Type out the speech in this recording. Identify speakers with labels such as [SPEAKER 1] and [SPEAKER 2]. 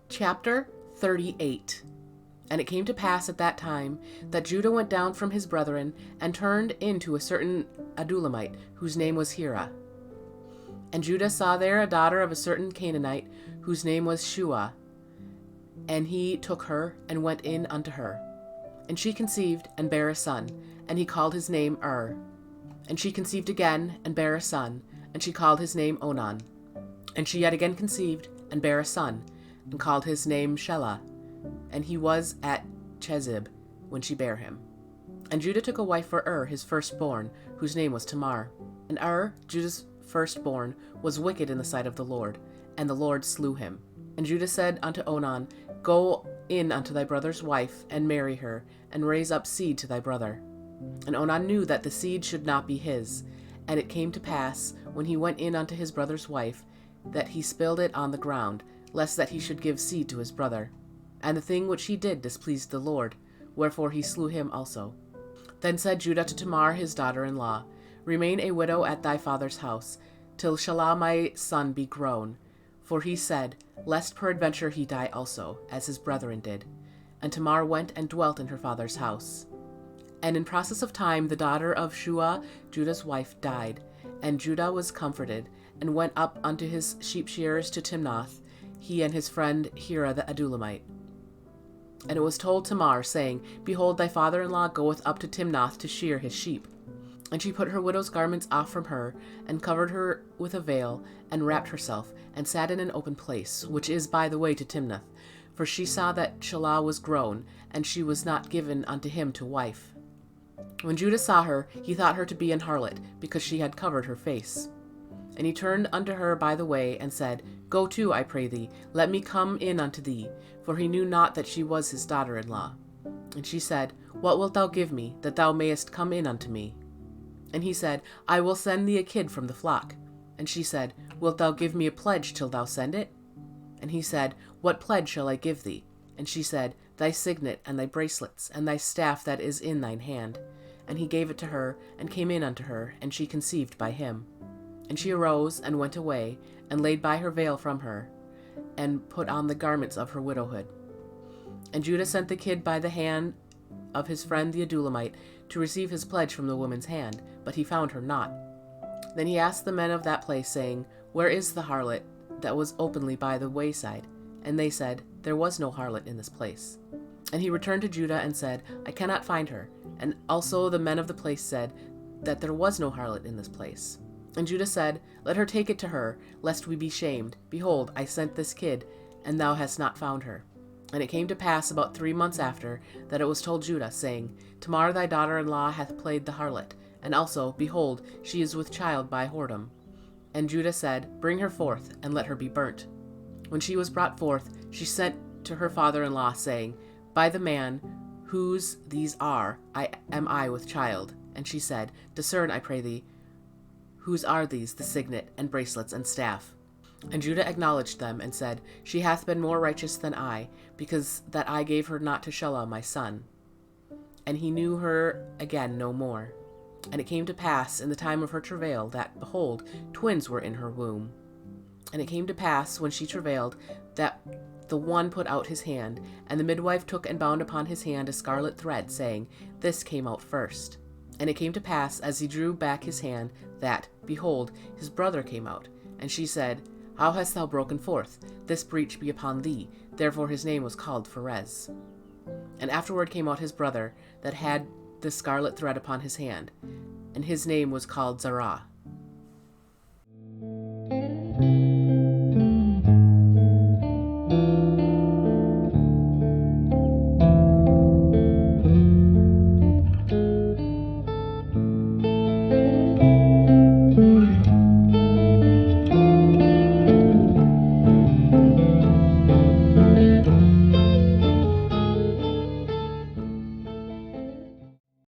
[SPEAKER 1] Chapter 38. And it came to pass at that time that Judah went down from his brethren and turned into a certain Adulamite, whose name was Hira. And Judah saw there a daughter of a certain Canaanite, whose name was Shua. And he took her and went in unto her. And she conceived and bare a son, and he called his name And she conceived again and bare a son, and she called his name Onan. And she yet again conceived and bare a son, and called his name Shelah. And he was at Chezib when she bare him. And Judah took a wife for his firstborn, whose name was Tamar. And Judah's firstborn, was wicked in the sight of the Lord, and the Lord slew him. And Judah said unto Onan, Go in unto thy brother's wife, and marry her, and raise up seed to thy brother. And Onan knew that the seed should not be his. And it came to pass, when he went in unto his brother's wife, that he spilled it on the ground, lest that he should give seed to his brother. And the thing which he did displeased the Lord, wherefore he slew him also. Then said Judah to Tamar his daughter-in-law, Remain a widow at thy father's house, till Shelah my son be grown. For he said, Lest peradventure he die also, as his brethren did. And Tamar went and dwelt in her father's house. And in process of time the daughter of Shua, Judah's wife, died. And Judah was comforted, and went up unto his sheep shearers to Timnath, he and his friend Hira the Adulamite. And it was told Tamar, saying, Behold, thy father-in-law goeth up to Timnath to shear his sheep. And she put her widow's garments off from her, and covered her with a veil, and wrapped herself, and sat in an open place, which is by the way to Timnath. For she saw that Shelah was grown, and she was not given unto him to wife. When Judah saw her, he thought her to be an harlot, because she had covered her face. And he turned unto her by the way, and said, Go to, I pray thee, let me come in unto thee. For he knew not that she was his daughter-in-law. And she said, What wilt thou give me, that thou mayest come in unto me? And he said, I will send thee a kid from the flock. And she said, Wilt thou give me a pledge till thou send it? And he said, What pledge shall I give thee? And she said, Thy signet, and thy bracelets, and thy staff that is in thine hand. And he gave it to her, and came in unto her, and she conceived by him. And she arose, and went away, and laid by her veil from her, and put on the garments of her widowhood. And Judah sent the kid by the hand of his friend the Adulamite, to receive his pledge from the woman's hand, but he found her not. Then he asked the men of that place, saying, Where is the harlot that was openly by the wayside? And they said, There was no harlot in this place. And he returned to Judah and said, I cannot find her. And also the men of the place said, that there was no harlot in this place. And Judah said, Let her take it to her, lest we be shamed. Behold, I sent this kid, and thou hast not found her. And it came to pass about 3 months after, that it was told Judah, saying, Tamar thy daughter-in-law hath played the harlot, and also, behold, she is with child by whoredom. And Judah said, Bring her forth, and let her be burnt. When she was brought forth, she sent to her father-in-law, saying, By the man whose these are, am I with child. And she said, Discern, I pray thee, whose are these, the signet, and bracelets, and staff? And Judah acknowledged them, and said, She hath been more righteous than I, because that I gave her not to Shelah my son. And he knew her again no more. And it came to pass in the time of her travail, that, behold, twins were in her womb. And it came to pass, when she travailed, that the one put out his hand, and the midwife took and bound upon his hand a scarlet thread, saying, This came out first. And it came to pass, as he drew back his hand, that, behold, his brother came out. And she said, How hast thou broken forth? This breach be upon thee. Therefore his name was called Pharez. And afterward came out his brother, that had the scarlet thread upon his hand, and his name was called Zerah.